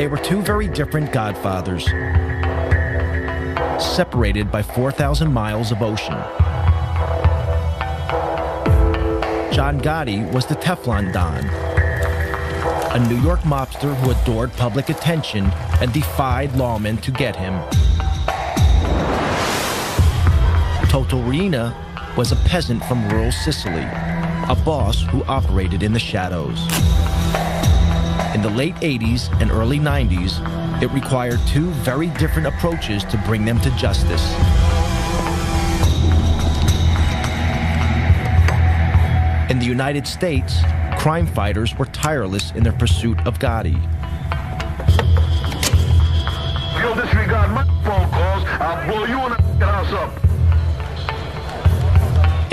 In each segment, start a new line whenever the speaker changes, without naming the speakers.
They were two very different godfathers, separated by 4,000 miles of ocean. John Gotti was the Teflon Don, a New York mobster who adored public attention and defied lawmen to get him. Toto Riina was a peasant from rural Sicily, a boss who operated in the shadows. In the late 80s and early 90s, it required two very different approaches to bring them to justice. In the United States, crime fighters were tireless in their pursuit of Gotti.
If you'll disregard my phone calls, I'll blow you and the house up.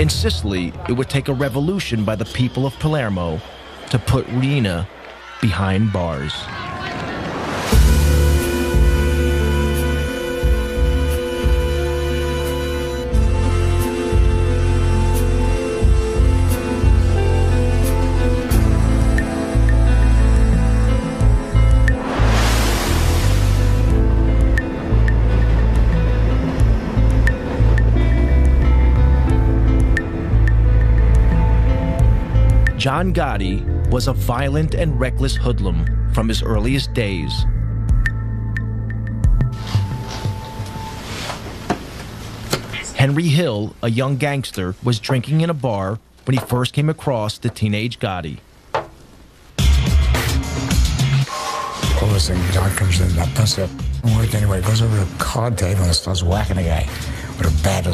In Sicily, it would take a revolution by the people of Palermo to put Riina behind bars. John Gotti was a violent and reckless hoodlum from his earliest days. Henry Hill, a young gangster, was drinking in a bar when he first came across the teenage Gotti.
All of a sudden, John comes in, that bust up. Anyway, goes over to the card table and starts whacking the guy with a bat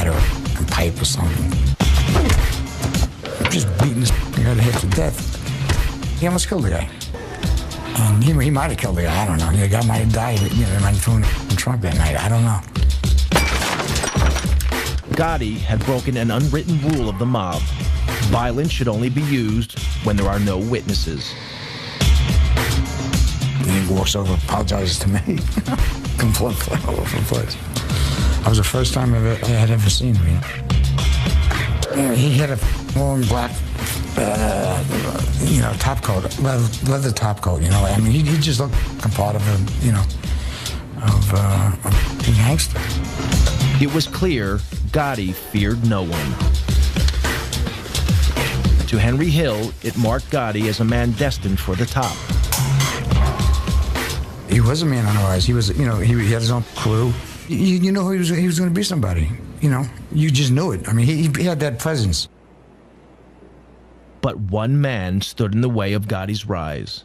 or a pipe or something. Just beating this guy to hit to death. He almost killed the guy. And he might have killed the guy, I don't know. The guy might have died, they might have thrown him in the trunk that night, I don't know.
Gotti had broken an unwritten rule of the mob. Violence should only be used when there are no witnesses.
And he walks over, apologizes to me. Blood flying all over the place. That was the first time I had ever seen him, he had a long black, top coat, leather top coat, I mean, he just looked like a part of a gangster.
It was clear Gotti feared no one. To Henry Hill, it marked Gotti as a man destined for the top.
He was a man on the rise. He was, he had his own crew. You know he was going to be somebody. You just knew it. I mean, he had that presence.
But one man stood in the way of Gotti's rise,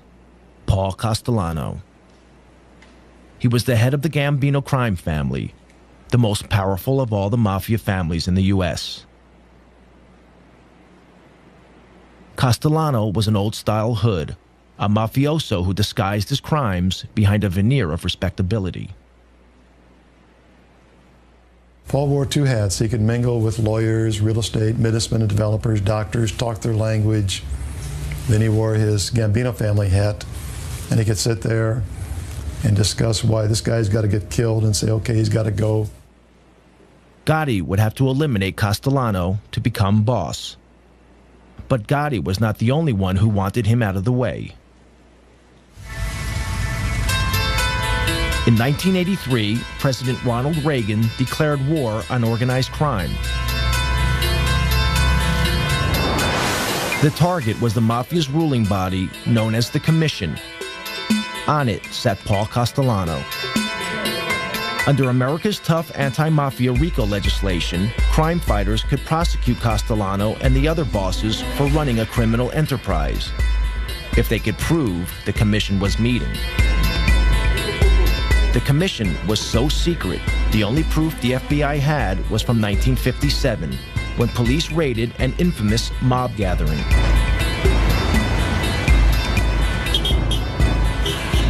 Paul Castellano. He was the head of the Gambino crime family, the most powerful of all the Mafia families in the U.S. Castellano was an old-style hood, a mafioso who disguised his crimes behind a veneer of respectability.
Paul wore two hats. He could mingle with lawyers, real estate, businessmen and developers, doctors, talk their language. Then he wore his Gambino family hat, and he could sit there and discuss why this guy's got to get killed and say, okay, he's got to go.
Gotti would have to eliminate Castellano to become boss. But Gotti was not the only one who wanted him out of the way. In 1983, President Ronald Reagan declared war on organized crime. The target was the Mafia's ruling body, known as the Commission. On it sat Paul Castellano. Under America's tough anti-mafia RICO legislation, crime fighters could prosecute Castellano and the other bosses for running a criminal enterprise, if they could prove the Commission was meeting. The Commission was so secret, the only proof the FBI had was from 1957, when police raided an infamous mob gathering.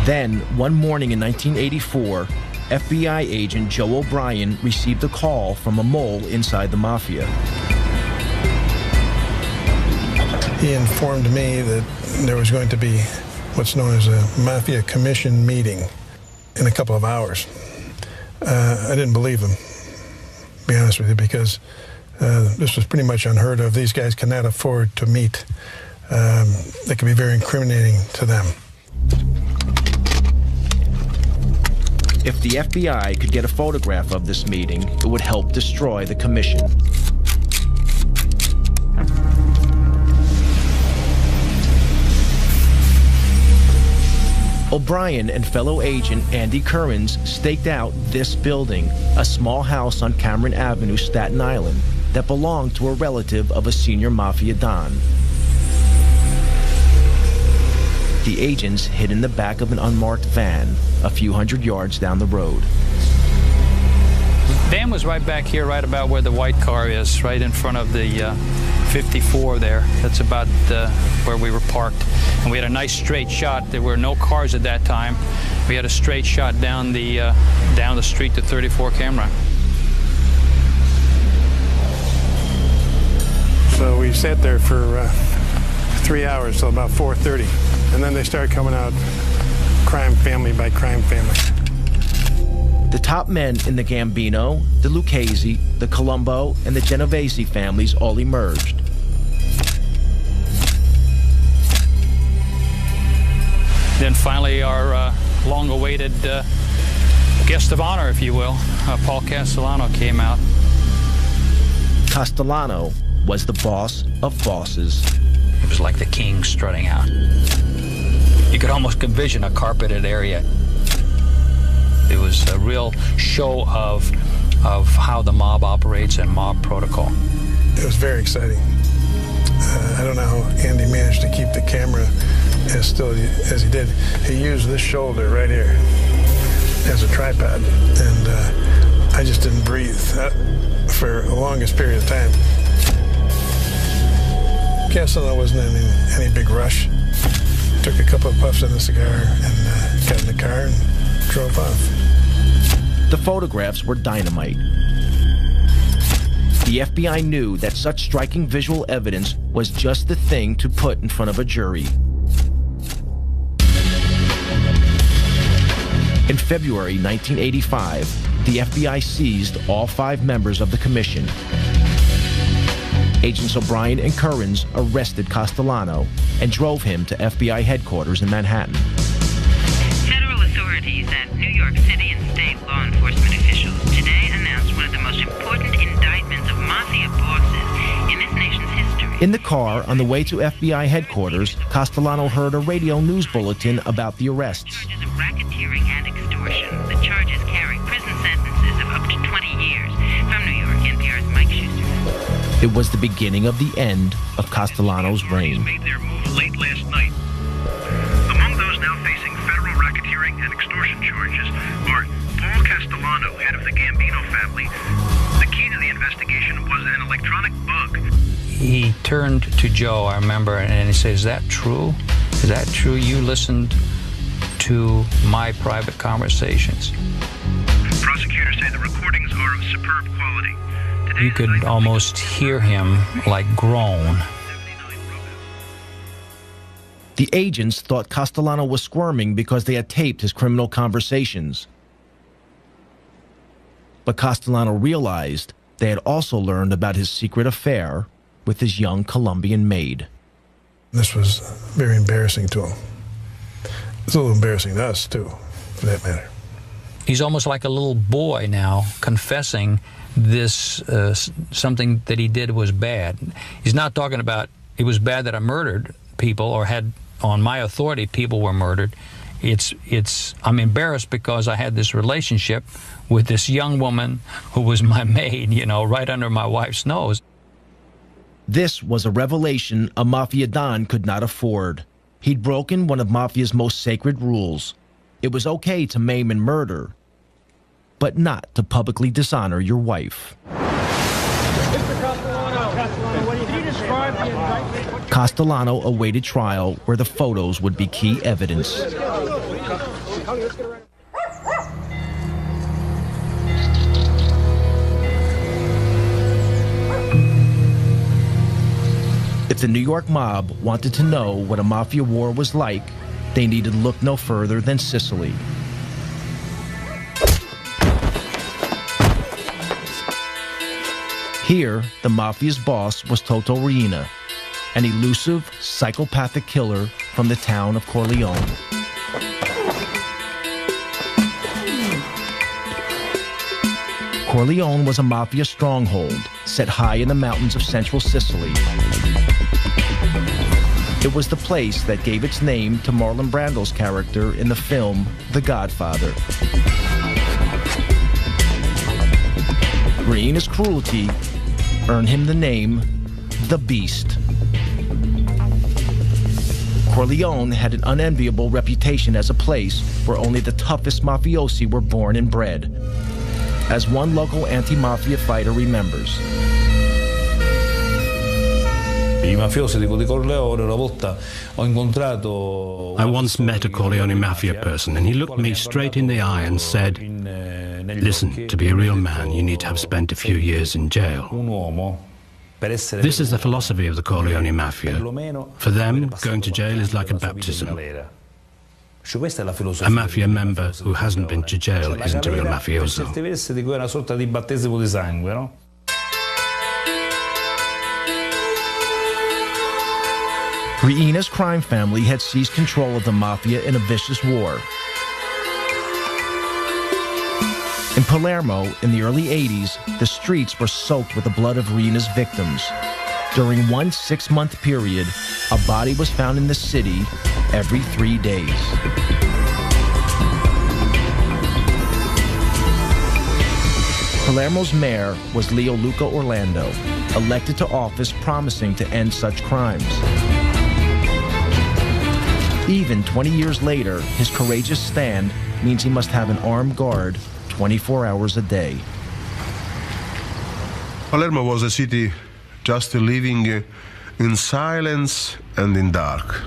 Then, one morning in 1984, FBI agent Joe O'Brien received a call from a mole inside the Mafia.
He informed me that there was going to be what's known as a Mafia Commission meeting in a couple of hours. I didn't believe him, to be honest with you, because this was pretty much unheard of. These guys cannot afford to meet. That could be very incriminating to them.
If the FBI could get a photograph of this meeting, it would help destroy the commission. O'Brien and fellow agent Andy Currens staked out this building, a small house on Cameron Avenue, Staten Island, that belonged to a relative of a senior Mafia Don. The agents hid in the back of an unmarked van, a few hundred yards down the road.
Van was right back here, right about where the white car is, right in front of the 54 there. That's about where we were parked. And we had a nice straight shot. There were no cars at that time. We had a straight shot down the street to 34 Camera.
So we sat there for 3 hours till about 4:30. And then they started coming out crime family by crime family.
The top men in the Gambino, the Lucchese, the Colombo, and the Genovese families all emerged.
Then finally our long-awaited guest of honor, if you will, Paul Castellano came out.
Castellano was the boss of bosses.
It was like the king strutting out. You could almost envision a carpeted area. It was a real show of how the mob operates and mob protocol.
It was very exciting. I don't know how Andy managed to keep the camera as still as he did. He used this shoulder right here as a tripod, and I just didn't breathe for the longest period of time. Castellano wasn't in any big rush. Took a couple of puffs on the cigar and got in the car and drove off.
The photographs were dynamite. The FBI knew that such striking visual evidence was just the thing to put in front of a jury. In February 1985, the FBI seized all 5 members of the commission. Agents O'Brien and Currens arrested Castellano and drove him to FBI headquarters in Manhattan.
Federal authorities and New York City and state law enforcement officials today announced one of the most important indictments of Mafia bosses in this nation's history.
In the car on the way to FBI headquarters, Castellano heard a radio news bulletin about the arrests.
Charges of racketeering and extortion. The charges carry prison sentences of up to 20 years. From New York, NPR's Mike Schuster.
It was the beginning of the end of Castellano's reign.
Made their move late last night. Among those now facing federal racketeering and extortion charges are Paul Castellano, head of the Gambino family. The key to the investigation was an electronic bug.
He turned to Joe, I remember, and he said, "Is that true? Is that true? You listened to my private conversations?"
Prosecutors say the recordings are of superb quality.
You could almost hear him like groan.
The agents thought Castellano was squirming because they had taped his criminal conversations. But Castellano realized they had also learned about his secret affair with his young Colombian maid.
This was very embarrassing to him. It's a little embarrassing to us, too, for that matter.
He's almost like a little boy now, confessing this, something that he did was bad. He's not talking about it was bad that I murdered people or had, on my authority, people were murdered. I'm embarrassed because I had this relationship with this young woman who was my maid, you know, right under my wife's nose.
This was a revelation a Mafia Don could not afford. He'd broken one of Mafia's most sacred rules. It was okay to maim and murder, but not to publicly dishonor your wife. Castellano awaited trial where the photos would be key evidence. If the New York mob wanted to know what a Mafia war was like, they needed look no further than Sicily. Here, the Mafia's boss was Toto Riina, an elusive, psychopathic killer from the town of Corleone. Corleone was a mafia stronghold set high in the mountains of central Sicily. It was the place that gave its name to Marlon Brando's character in the film The Godfather. Riina's cruelty earned him the name The Beast. Corleone had an unenviable reputation as a place where only the toughest mafiosi were born and bred, as one local anti-mafia fighter remembers.
I
once met a Corleone Mafia person, and he looked me straight in the eye and said, "Listen, to be a real man, you need to have spent a few years in jail." This is the philosophy of the Corleone Mafia. For them, going to jail is like a baptism. A mafia member who hasn't been to jail isn't a real mafioso.
Riina's crime family had seized control of the mafia in a vicious war. In Palermo, in the early 80s, the streets were soaked with the blood of Riina's victims. During one 6-month period, a body was found in the city every 3 days. Palermo's mayor was Leo Luca Orlando, elected to office promising to end such crimes. Even 20 years later, his courageous stand means he must have an armed guard 24 hours a day.
Palermo was a city just living in silence and in dark.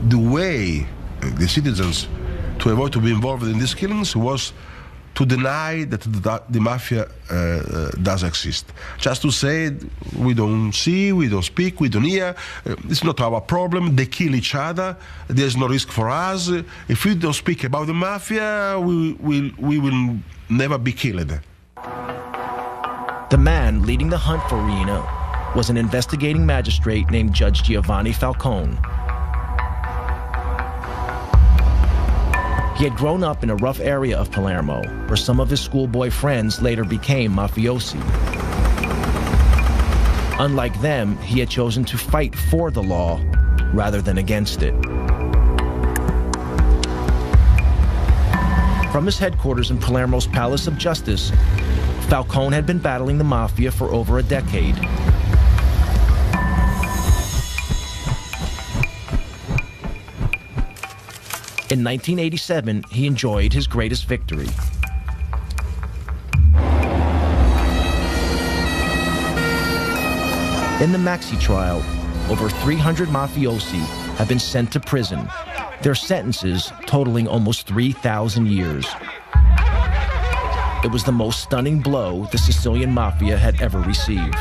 The way the citizens to avoid to be involved in these killings was to deny that the mafia does exist. Just to say, we don't see, we don't speak, we don't hear, it's not our problem, they kill each other, there's no risk for us. If we don't speak about the mafia, we will never be killed.
The man leading the hunt for Riina was an investigating magistrate named Judge Giovanni Falcone. He had grown up in a rough area of Palermo, where some of his schoolboy friends later became mafiosi. Unlike them, he had chosen to fight for the law rather than against it. From his headquarters in Palermo's Palace of Justice, Falcone had been battling the mafia for over a decade. In 1987, he enjoyed his greatest victory. In the Maxi trial, over 300 mafiosi have been sent to prison, their sentences totaling almost 3,000 years. It was the most stunning blow the Sicilian mafia had ever received.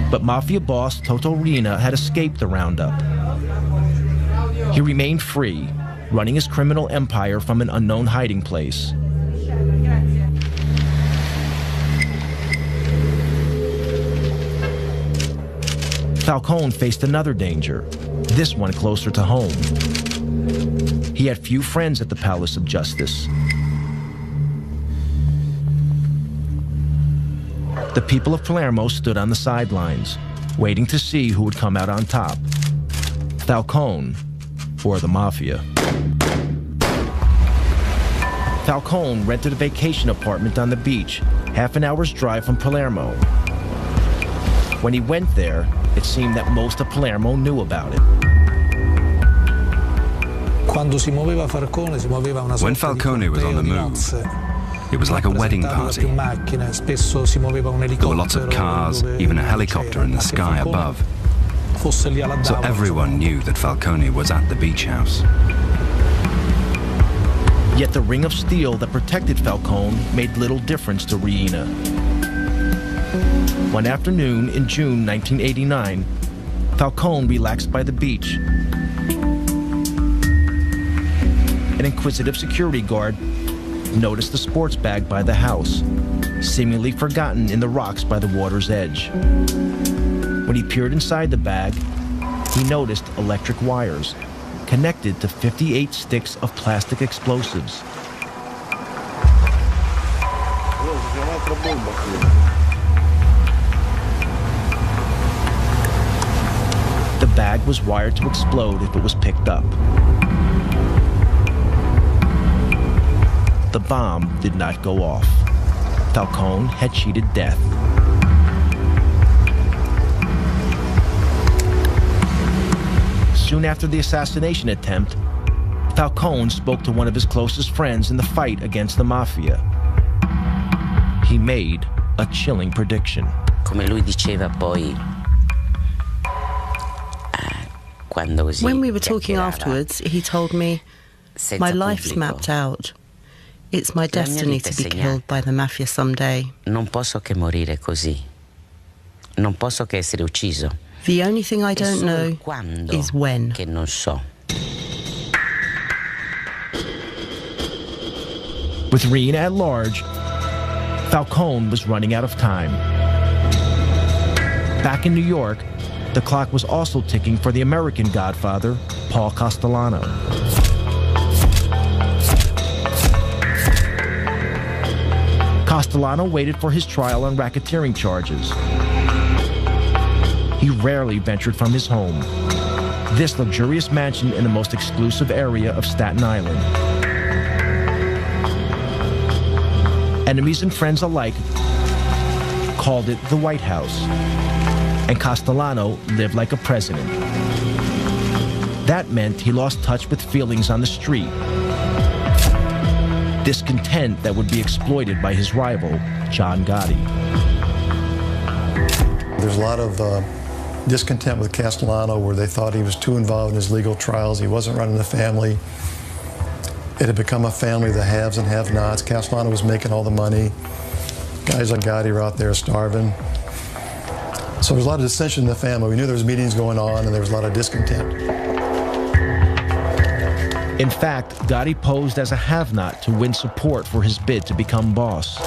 But mafia boss Toto Riina had escaped the roundup. He remained free, running his criminal empire from an unknown hiding place. Falcone faced another danger, this one closer to home. He had few friends at the Palace of Justice. The people of Palermo stood on the sidelines, waiting to see who would come out on top, Falcone or the Mafia. Falcone rented a vacation apartment on the beach, half an hour's drive from Palermo. When he went there, it seemed that most of Palermo knew about it.
When Falcone was on the move, it was like a wedding party. There were lots of cars, even a helicopter in the sky above. So everyone knew that Falcone was at the beach house.
Yet the ring of steel that protected Falcone made little difference to Riina. One afternoon in June 1989, Falcone relaxed by the beach. An inquisitive security guard noticed the sports bag by the house, seemingly forgotten in the rocks by the water's edge. When he peered inside the bag, he noticed electric wires connected to 58 sticks of plastic explosives. The bag was wired to explode if it was picked up. The bomb did not go off. Falcone had cheated death. Soon after the assassination attempt, Falcone spoke to one of his closest friends in the fight against the Mafia. He made a chilling prediction.
Come lui diceva poi,
when we were talking afterwards, he told me, my life's mapped out. It's my destiny to be killed by the Mafia someday.
Non posso che morire così. Non posso che essere ucciso.
The only thing I don't know is when.
Che non so.
With Reen at large, Falcone was running out of time. Back in New York, the clock was also ticking for the American godfather, Paul Castellano. Castellano waited for his trial on racketeering charges. He rarely ventured from his home, this luxurious mansion in the most exclusive area of Staten Island. Enemies and friends alike called it the White House, and Castellano lived like a president. That meant he lost touch with feelings on the street, discontent that would be exploited by his rival, John Gotti.
There's a lot of discontent with Castellano where they thought he was too involved in his legal trials. He wasn't running the family. It had become a family of the haves and have-nots. Castellano was making all the money. Guys like Gotti were out there starving. So there was a lot of dissension in the family. We knew there was meetings going on and there was a lot of discontent.
In fact, Gotti posed as a have-not to win support for his bid to become boss.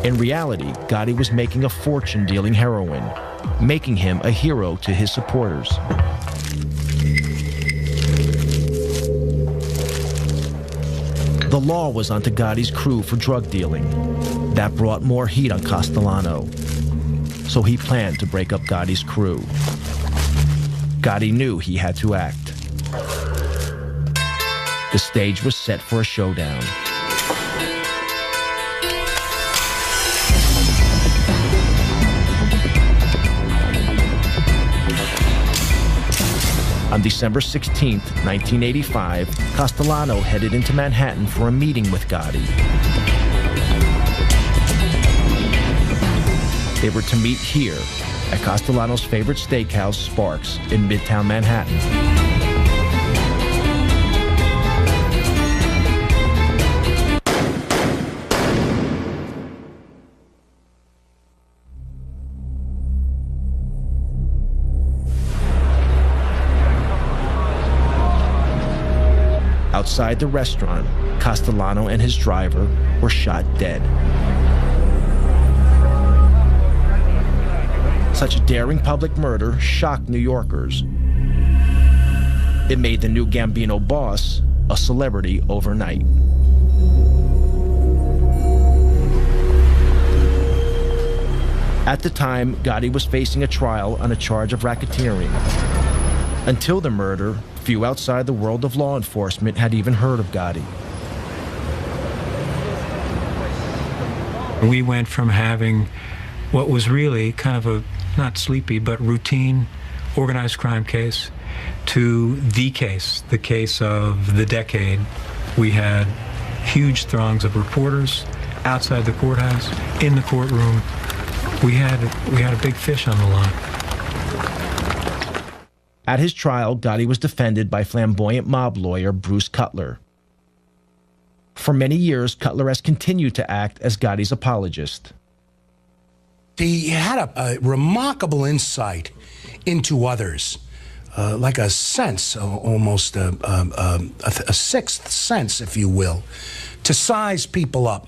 In reality, Gotti was making a fortune dealing heroin, making him a hero to his supporters. The law was onto Gotti's crew for drug dealing. That brought more heat on Castellano. So he planned to break up Gotti's crew. Gotti knew he had to act. The stage was set for a showdown. On December 16, 1985, Castellano headed into Manhattan for a meeting with Gotti. They were to meet here at Castellano's favorite steakhouse, Sparks, in Midtown Manhattan. Outside the restaurant, Castellano and his driver were shot dead. Such a daring public murder shocked New Yorkers. It made the new Gambino boss a celebrity overnight. At the time, Gotti was facing a trial on a charge of racketeering. Until the murder, few outside the world of law enforcement had even heard of Gotti.
We went from having what was really kind of a, not sleepy, but routine organized crime case to the case of the decade. We had huge throngs of reporters outside the courthouse, in the courtroom. We had a big fish on the line.
At his trial, Gotti was defended by flamboyant mob lawyer Bruce Cutler. For many years, Cutler has continued to act as Gotti's apologist.
He had a remarkable insight into others, like a sense, almost a sixth sense, if you will, to size people up.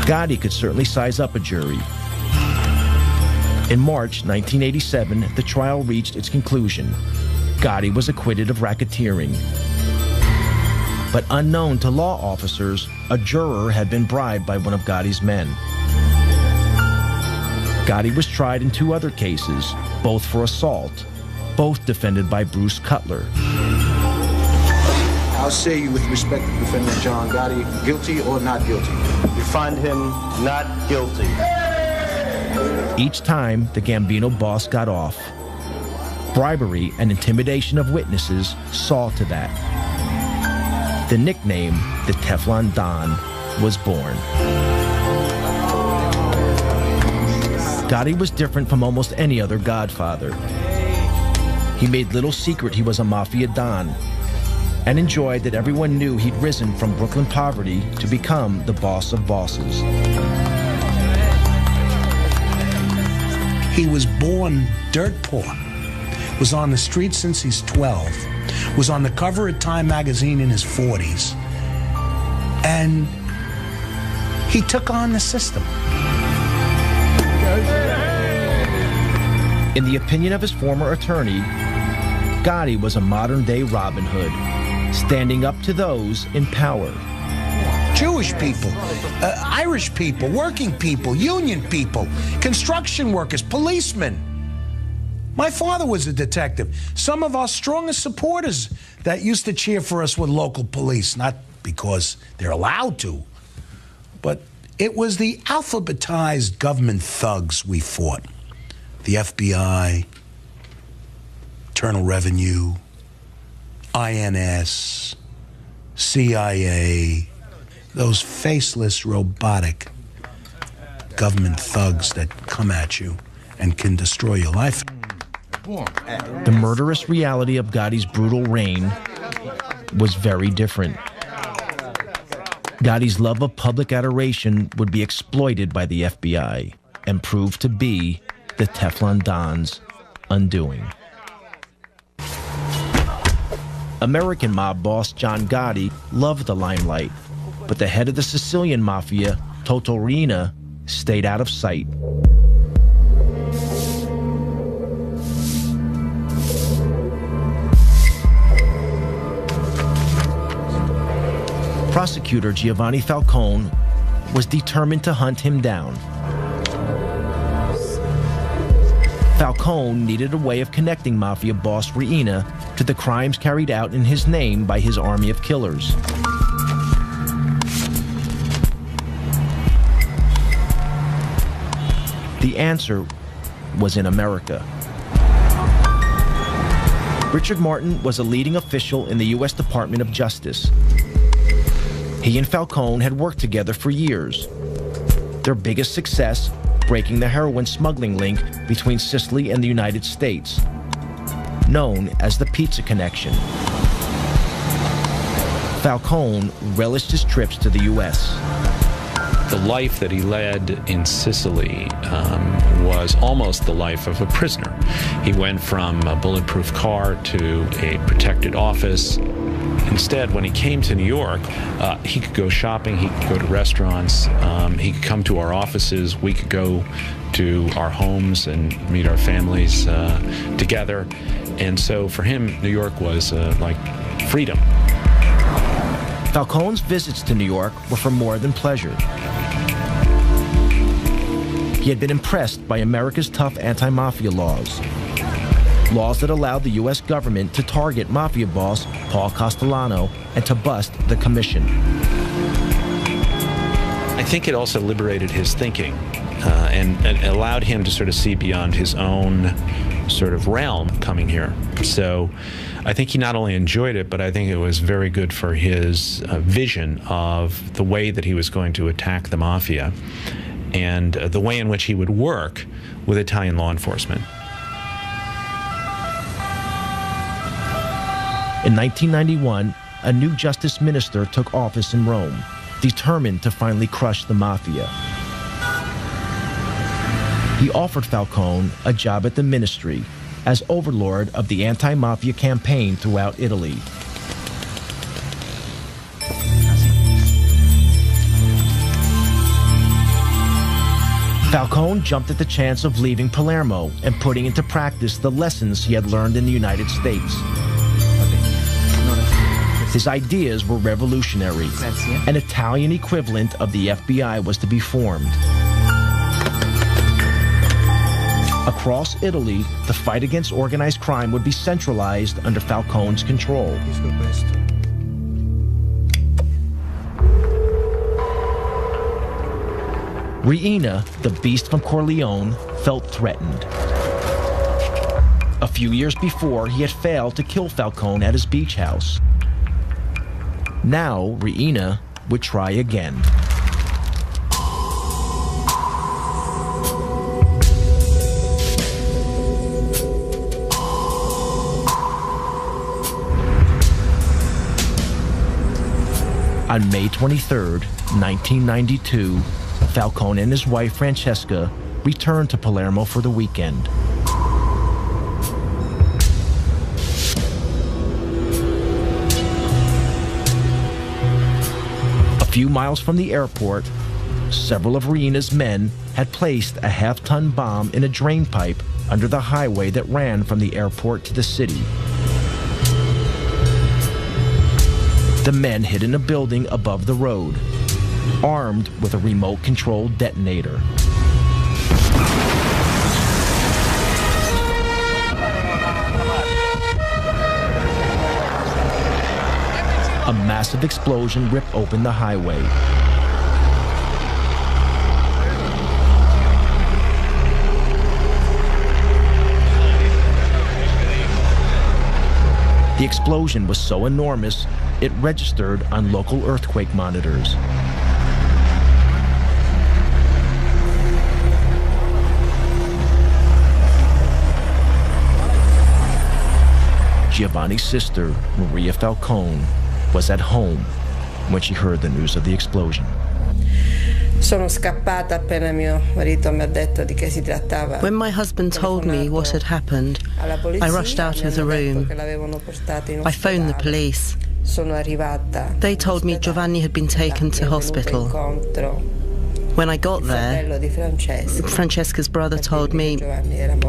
Gotti could certainly size up a jury. In March 1987, the trial reached its conclusion. Gotti was acquitted of racketeering. But unknown to law officers, a juror had been bribed by one of Gotti's men. Gotti was tried in 2 other cases, both for assault, both defended by Bruce Cutler.
I'll say you with respect to defendant John Gotti, guilty or not guilty?
You find him not guilty.
Each time, the Gambino boss got off. Bribery and intimidation of witnesses saw to that. The nickname, the Teflon Don, was born. Gotti was different from almost any other godfather. He made little secret he was a Mafia Don, and enjoyed that everyone knew he'd risen from Brooklyn poverty to become the boss of bosses.
He was born dirt poor, was on the street since he's 12, was on the cover of Time magazine in his 40s, and he took on the system.
In the opinion of his former attorney, Gotti was a modern-day Robin Hood, standing up to those in power.
Jewish people, Irish people, working people, union people, construction workers, policemen. My father was a detective. Some of our strongest supporters that used to cheer for us were local police, not because they're allowed to, but it was the alphabetized government thugs we fought. The FBI, Internal Revenue, INS, CIA, those faceless, robotic government thugs that come at you and can destroy your life.
The murderous reality of Gotti's brutal reign was very different. Gotti's love of public adoration would be exploited by the FBI and prove to be the Teflon Don's undoing. American mob boss John Gotti loved the limelight, but the head of the Sicilian Mafia, Toto Riina, stayed out of sight. Prosecutor Giovanni Falcone was determined to hunt him down. Falcone needed a way of connecting Mafia boss Riina to the crimes carried out in his name by his army of killers. The answer was in America. Richard Martin was a leading official in the U.S. Department of Justice. He and Falcone had worked together for years. Their biggest success, breaking the heroin smuggling link between Sicily and the United States, known as the Pizza Connection. Falcone relished his trips to the U.S.
The life that he led in Sicily was almost the life of a prisoner. He went from a bulletproof car to a protected office. Instead, when he came to New York, he could go shopping, he could go to restaurants, he could come to our offices, we could go to our homes and meet our families together. And so for him, New York was like freedom.
Falcone's visits to New York were for more than pleasure. He had been impressed by America's tough anti-mafia laws. Laws that allowed the U.S. government to target Mafia boss Paul Castellano and to bust the commission.
I think it also liberated his thinking and allowed him to sort of see beyond his own sort of realm coming here. So I think he not only enjoyed it, but I think it was very good for his vision of the way that he was going to attack the Mafia and the way in which he would work with Italian law enforcement.
In 1991, a new justice minister took office in Rome, determined to finally crush the Mafia. He offered Falcone a job at the ministry as overlord of the anti-mafia campaign throughout Italy. Falcone jumped at the chance of leaving Palermo and putting into practice the lessons he had learned in the United States. His ideas were revolutionary. An Italian equivalent of the FBI was to be formed. Across Italy, the fight against organized crime would be centralized under Falcone's control. Reina, the beast from Corleone, felt threatened. A few years before, he had failed to kill Falcone at his beach house. Now, Reina would try again. On May 23rd, 1992, Falcone and his wife Francesca returned to Palermo for the weekend. A few miles from the airport, several of Reina's men had placed a half-ton bomb in a drain pipe under the highway that ran from the airport to the city. The men hid in a building above the road, armed with a remote-controlled detonator. A massive explosion ripped open the highway. The explosion was so enormous, it registered on local earthquake monitors. Giovanni's sister, Maria Falcone, was at home when she heard the news of the explosion.
When my husband told me what had happened, I rushed out of the room. I phoned the police. They told me Giovanni had been taken to hospital. When I got there, Francesca's brother told me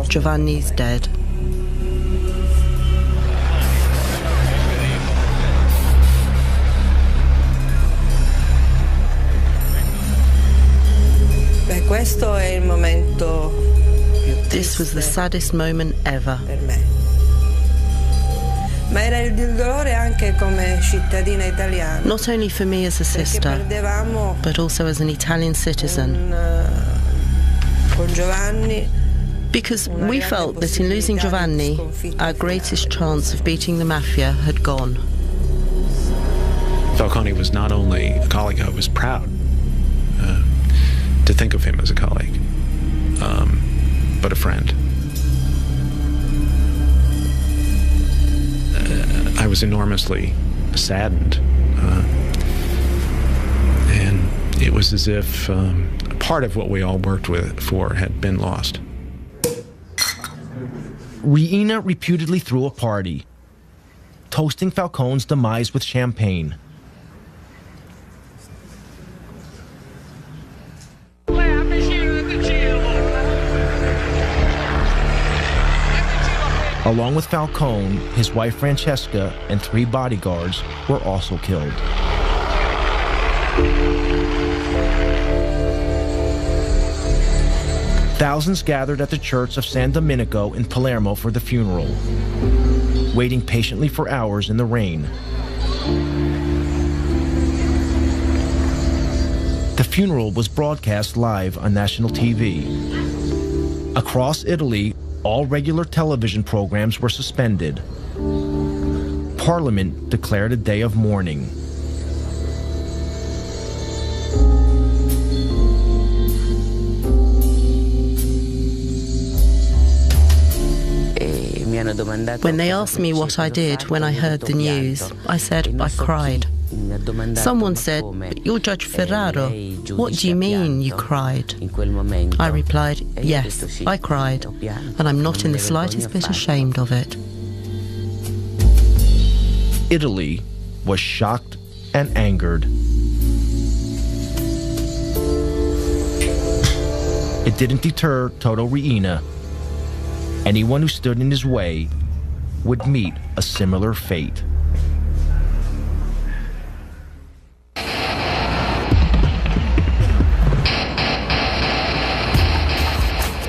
Giovanni's dead. This was the saddest moment ever. Not only for me as a sister, but also as an Italian citizen. Because we felt that in losing Giovanni, our greatest chance of beating the Mafia had gone.
Falcone was not only a colleague, I was proud to think of him as a colleague, but a friend. I was enormously saddened, and it was as if part of what we all worked for had been lost.
Reina reputedly threw a party, toasting Falcone's demise with champagne. Along with Falcone, his wife Francesca and 3 bodyguards were also killed. Thousands gathered at the church of San Domenico in Palermo for the funeral, waiting patiently for hours in the rain. The funeral was broadcast live on national TV. Across Italy, all regular television programs were suspended. Parliament declared a day of mourning.
When they asked me what I did when I heard the news, I said I cried. Someone said, "But you're Judge Ferraro. What do you mean you cried?" I replied, "Yes, I cried, and I'm not in the slightest bit ashamed of it."
Italy was shocked and angered. It didn't deter Toto Riina. Anyone who stood in his way would meet a similar fate.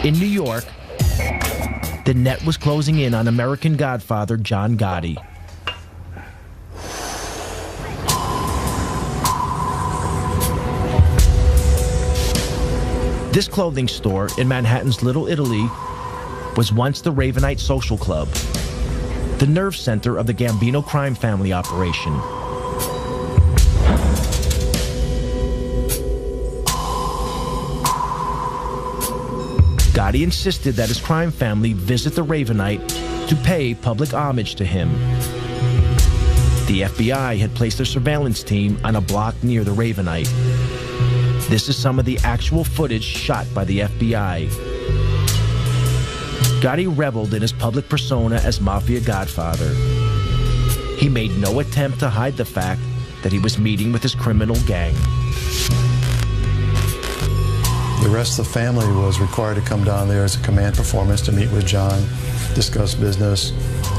In New York, the net was closing in on American Godfather John Gotti. This clothing store in Manhattan's Little Italy was once the Ravenite Social Club, the nerve center of the Gambino crime family operation. Gotti insisted that his crime family visit the Ravenite to pay public homage to him. The FBI had placed their surveillance team on a block near the Ravenite. This is some of the actual footage shot by the FBI. Gotti reveled in his public persona as Mafia Godfather. He made no attempt to hide the fact that he was meeting with his criminal gang.
The rest of the family was required to come down there as a command performance to meet with John, discuss business,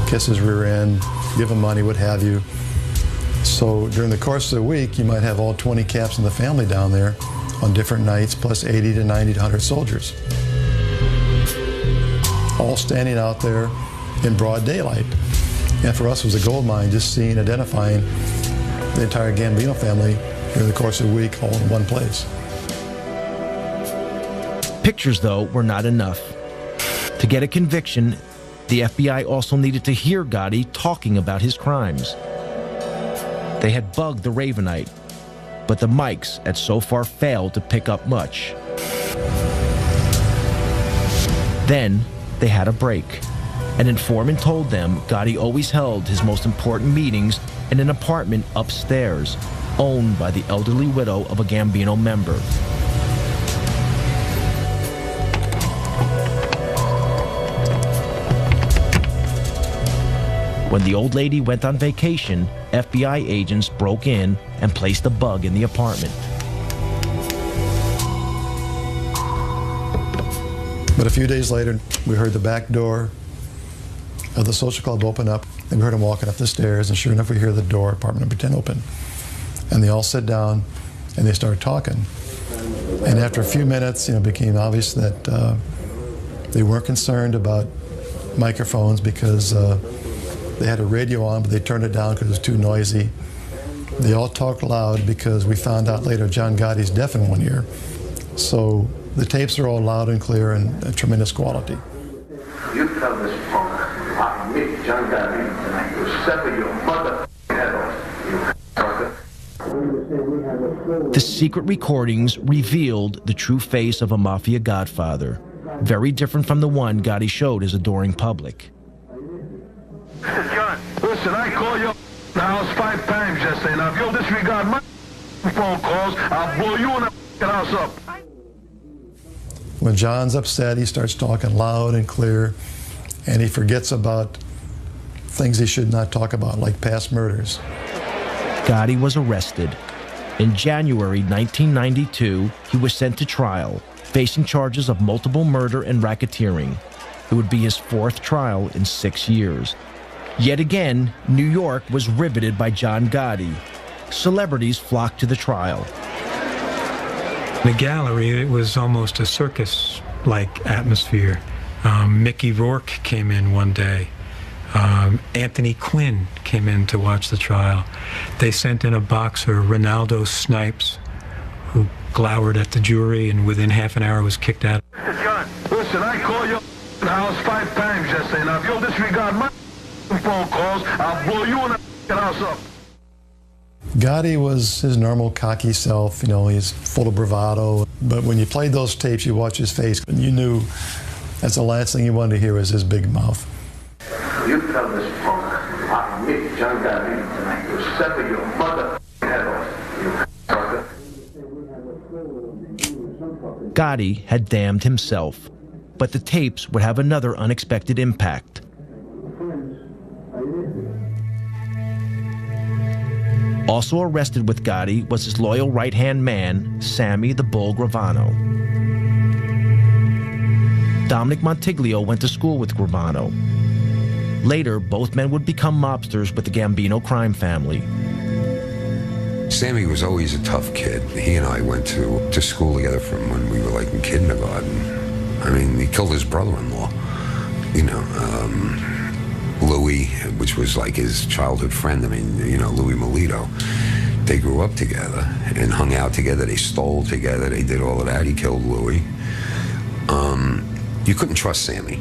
kiss his rear end, give him money, what have you. So during the course of the week, you might have all 20 caps in the family down there on different nights, plus 80 to 90 to 100 soldiers. All standing out there in broad daylight. And for us, it was a gold mine, just seeing, identifying the entire Gambino family during the course of the week, all in one place.
Pictures, though, were not enough. To get a conviction, the FBI also needed to hear Gotti talking about his crimes. They had bugged the Ravenite, but the mics had so far failed to pick up much. Then they had a break. An informant told them Gotti always held his most important meetings in an apartment upstairs, owned by the elderly widow of a Gambino member. When the old lady went on vacation, FBI agents broke in and placed a bug in the apartment.
But a few days later, we heard the back door of the social club open up, and we heard him walking up the stairs, and sure enough, we hear the door, apartment number 10, open. And they all sit down, and they start talking. And after a few minutes, it became obvious that they weren't concerned about microphones because they had a radio on, but they turned it down because it was too noisy. They all talked loud because we found out later John Gotti's deaf in one ear. So the tapes are all loud and clear and tremendous quality.
You tell this punk, I meet John Gotti, and I will sever your mother head off, you sucker.
The secret recordings revealed the true face of a Mafia Godfather, very different from the one Gotti showed his adoring public.
John, listen, I called your house 5 times yesterday. Now, if you'll disregard my phone calls, I'll blow you and the house up.
When John's upset, he starts talking loud and clear, and he forgets about things he should not talk about, like past murders.
Gotti was arrested. In January 1992, he was sent to trial, facing charges of multiple murder and racketeering. It would be his 4th trial in 6 years. Yet again, New York was riveted by John Gotti. Celebrities flocked to the trial.
The gallery, it was almost a circus-like atmosphere. Mickey Rourke came in one day. Anthony Quinn came in to watch the trial. They sent in a boxer, Ronaldo Snipes, who glowered at the jury and within half an hour was kicked out.
John, listen, I called your house 5 times yesterday. Now, if you'll disregard my phone calls, I'll blow you and the house up.
Gotti was his normal cocky self, he's full of bravado. But when you played those tapes, you watch his face, and you knew that's the last thing you wanted to hear was his big mouth.
You tell this punk, I meet John Gotti, and I will sever your mother head off, you sucker.
Gotti had damned himself, but the tapes would have another unexpected impact. Also arrested with Gotti was his loyal right-hand man, Sammy the Bull Gravano. Dominic Montiglio went to school with Gravano. Later, both men would become mobsters with the Gambino crime family.
Sammy was always a tough kid. He and I went to school together from when we were like in kindergarten. I mean, he killed his brother-in-law. You know, Louis, which was like his childhood friend. I mean, you know, Louis Melito. They grew up together and hung out together. They stole together. They did all of that. He killed Louis. You couldn't trust Sammy.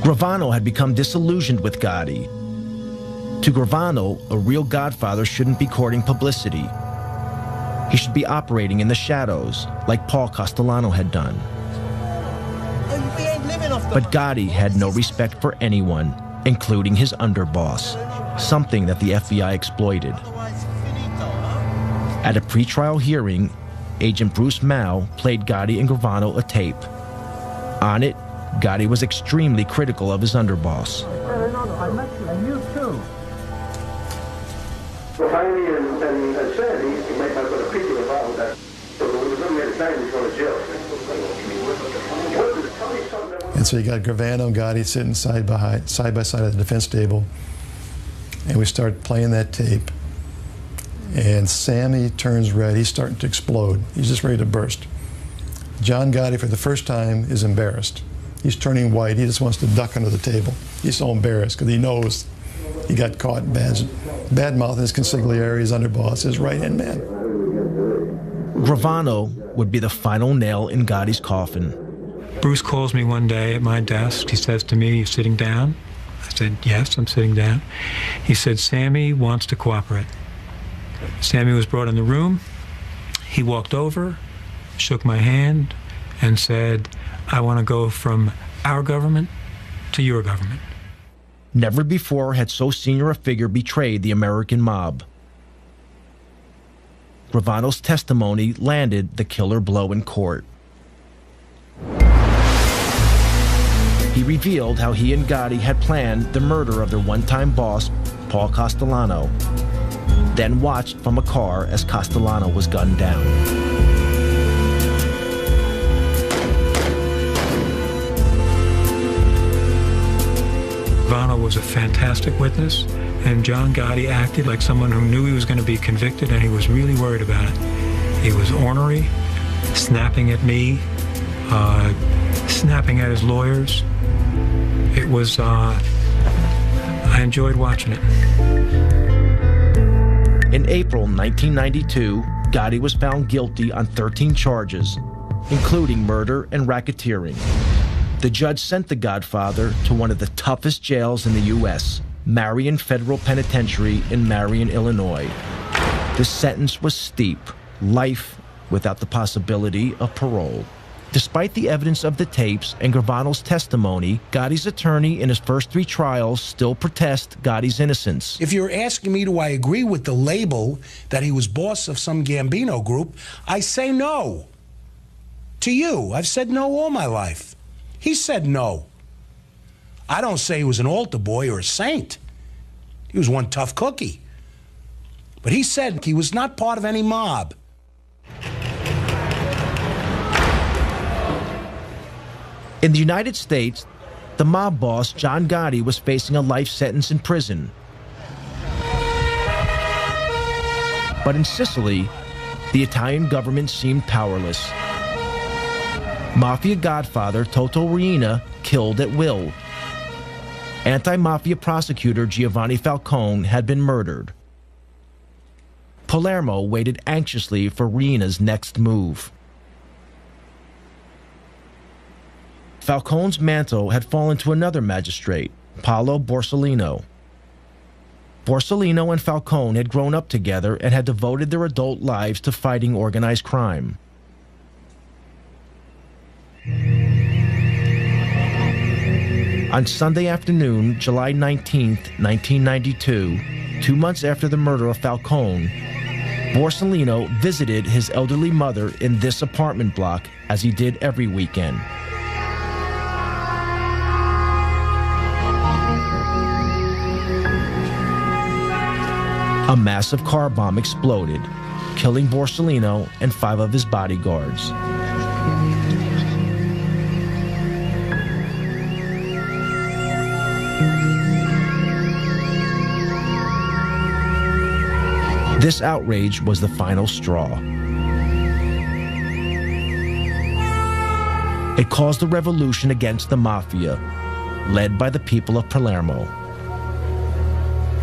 Gravano had become disillusioned with Gotti. To Gravano, a real godfather shouldn't be courting publicity. He should be operating in the shadows, like Paul Castellano had done. But Gotti had no respect for anyone, including his underboss, something that the FBI exploited. At a pretrial hearing, Agent Bruce Mao played Gotti and Gravano a tape. On it, Gotti was extremely critical of his underboss.
I met you, and you too.
Well, finally, and Sandy, you might not put a picture about that. So when we was looking at the time, he's going to jail.
And so you got Gravano and Gotti sitting side by side at the defense table, and we start playing that tape. And Sammy turns red. He's starting to explode. He's just ready to burst. John Gotti, for the first time, is embarrassed. He's turning white. He just wants to duck under the table. He's so embarrassed because he knows he got caught bad mouthing his consigliere, his underboss, his right-hand man.
Gravano would be the final nail in Gotti's coffin.
Bruce calls me one day at my desk. He says to me, "You sitting down?" I said, "Yes, I'm sitting down." He said, "Sammy wants to cooperate." Sammy was brought in the room. He walked over, shook my hand, and said, "I want to go from our government to your government."
Never before had so senior a figure betrayed the American mob. Gravano's testimony landed the killer blow in court. He revealed how he and Gotti had planned the murder of their one-time boss, Paul Castellano, then watched from a car as Castellano was gunned down.
Gravano was a fantastic witness, and John Gotti acted like someone who knew he was going to be convicted, and he was really worried about it. He was ornery, snapping at me, snapping at his lawyers. It was, I enjoyed watching it.
In April 1992, Gotti was found guilty on 13 charges, including murder and racketeering. The judge sent the Godfather to one of the toughest jails in the U.S., Marion Federal Penitentiary in Marion, Illinois. The sentence was steep, life without the possibility of parole. Despite the evidence of the tapes and Gravano's testimony, Gotti's attorney in his first 3 trials still protest Gotti's innocence.
If you're asking me, do I agree with the label that he was boss of some Gambino group, I say no. To you, I've said no all my life. He said no. I don't say he was an altar boy or a saint. He was one tough cookie. But he said he was not part of any mob.
In the United States, the mob boss, John Gotti, was facing a life sentence in prison. But in Sicily, the Italian government seemed powerless. Mafia godfather Toto Riina killed at will. Anti-mafia prosecutor Giovanni Falcone had been murdered. Palermo waited anxiously for Riina's next move. Falcone's mantle had fallen to another magistrate, Paolo Borsellino. Borsellino and Falcone had grown up together and had devoted their adult lives to fighting organized crime. On Sunday afternoon, July 19, 1992, 2 months after the murder of Falcone, Borsellino visited his elderly mother in this apartment block, as he did every weekend. A massive car bomb exploded, killing Borsellino and 5 of his bodyguards. This outrage was the final straw. It caused a revolution against the Mafia, led by the people of Palermo.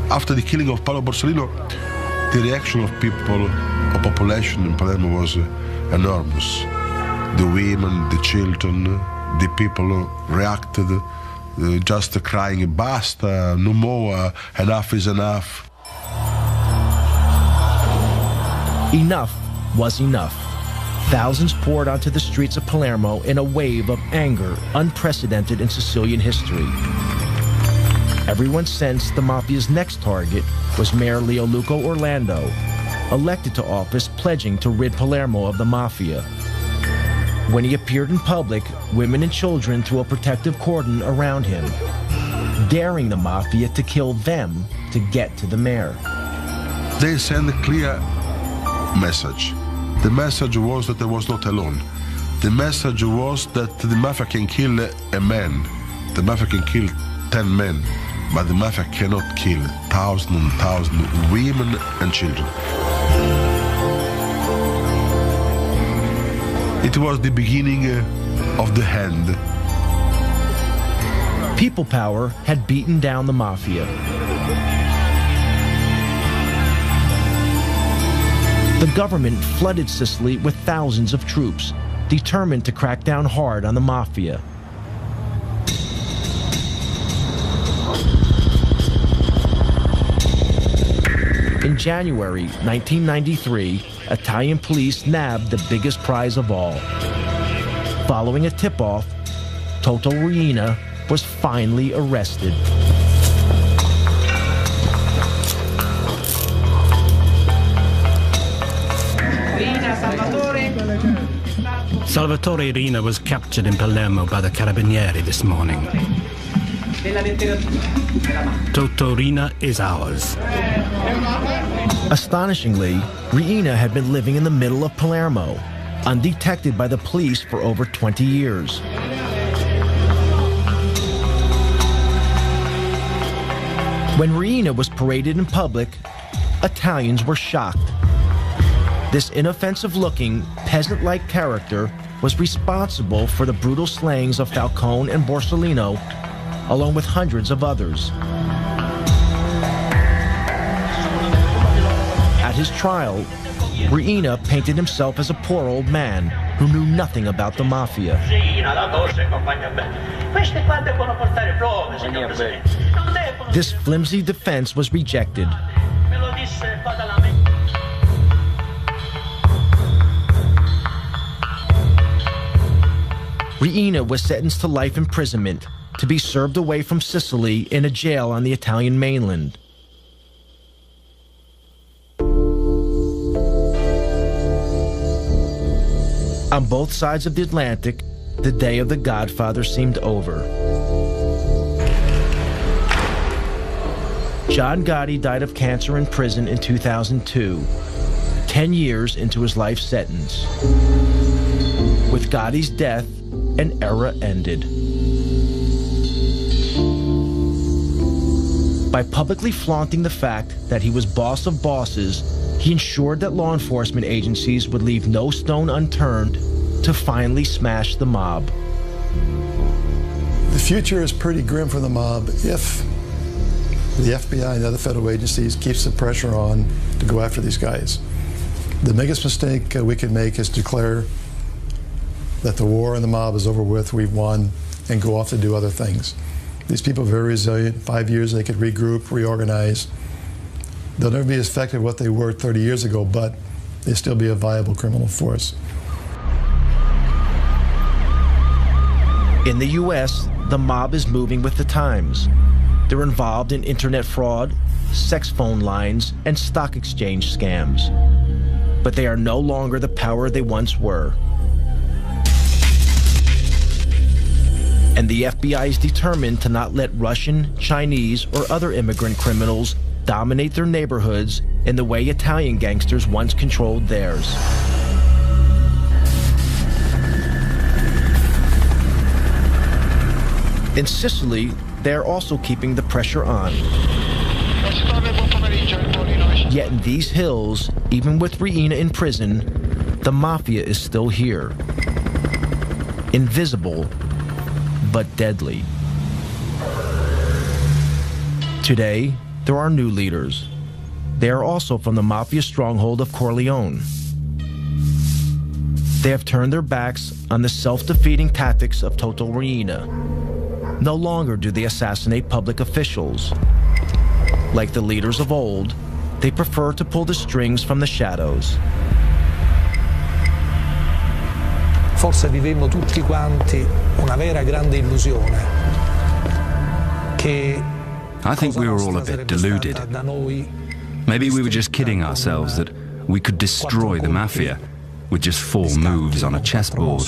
After the killing of Paolo Borsellino, the reaction of people, of population in Palermo was enormous. The women, the children, the people reacted just crying, basta, no more, enough is enough.
Enough was enough. Thousands poured onto the streets of Palermo in a wave of anger unprecedented in Sicilian history. Everyone sensed the Mafia's next target was Mayor Leoluco Orlando, elected to office pledging to rid Palermo of the Mafia. When he appeared in public, women and children threw a protective cordon around him, daring the Mafia to kill them to get to the mayor.
They sent a clear message. The message was that I was not alone. The message was that the Mafia can kill a man. The Mafia can kill 10 men, but the Mafia cannot kill thousands and thousands of women and children. It was the beginning of the end.
People power had beaten down the Mafia. The government flooded Sicily with thousands of troops, determined to crack down hard on the Mafia. In January 1993, Italian police nabbed the biggest prize of all. Following a tip-off, Toto Riina was finally arrested.
Salvatore Riina was captured in Palermo by the Carabinieri this morning. Toto Riina is ours.
Astonishingly, Riina had been living in the middle of Palermo, undetected by the police for over 20 years. When Riina was paraded in public, Italians were shocked. This inoffensive-looking, peasant-like character was responsible for the brutal slayings of Falcone and Borsellino, along with hundreds of others. At his trial, Riina painted himself as a poor old man who knew nothing about the Mafia. This flimsy defense was rejected. Riina was sentenced to life imprisonment to be served away from Sicily in a jail on the Italian mainland. On both sides of the Atlantic, the day of the Godfather seemed over. John Gotti died of cancer in prison in 2002, 10 years into his life sentence. With Gotti's death, an era ended. By publicly flaunting the fact that he was boss of bosses, he ensured that law enforcement agencies would leave no stone unturned to finally smash the mob.
The future is pretty grim for the mob if the FBI and other federal agencies keeps the pressure on to go after these guys. The biggest mistake we can make is declare that the war and the mob is over with, we've won, and go off to do other things. These people are very resilient. 5 years they could regroup, reorganize. They'll never be as effective what they were 30 years ago, but they still be a viable criminal force.
In the U.S., the mob is moving with the times. They're involved in internet fraud, sex phone lines, and stock exchange scams. But they are no longer the power they once were. And the FBI is determined to not let Russian, Chinese, or other immigrant criminals dominate their neighborhoods in the way Italian gangsters once controlled theirs. In Sicily, they are also keeping the pressure on. Yet in these hills, even with Riina in prison, the Mafia is still here. Invisible, but deadly. Today, there are new leaders. They are also from the Mafia stronghold of Corleone. They have turned their backs on the self-defeating tactics of Toto Riina. No longer do they assassinate public officials. Like the leaders of old, they prefer to pull the strings from the shadows.
Forse vivemmo tutti quanti una vera grande illusione che
I think we were all a bit deluded. Maybe we were just kidding ourselves that we could destroy the Mafia with just 4 moves on a chessboard.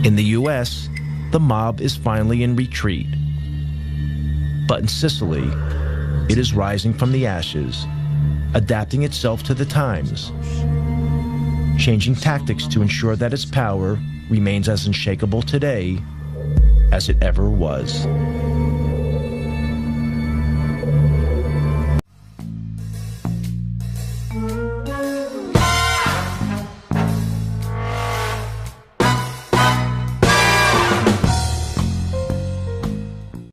In the US, the mob is finally in retreat. But in Sicily, it is rising from the ashes, adapting itself to the times, changing tactics to ensure that its power remains as unshakable today as it ever was.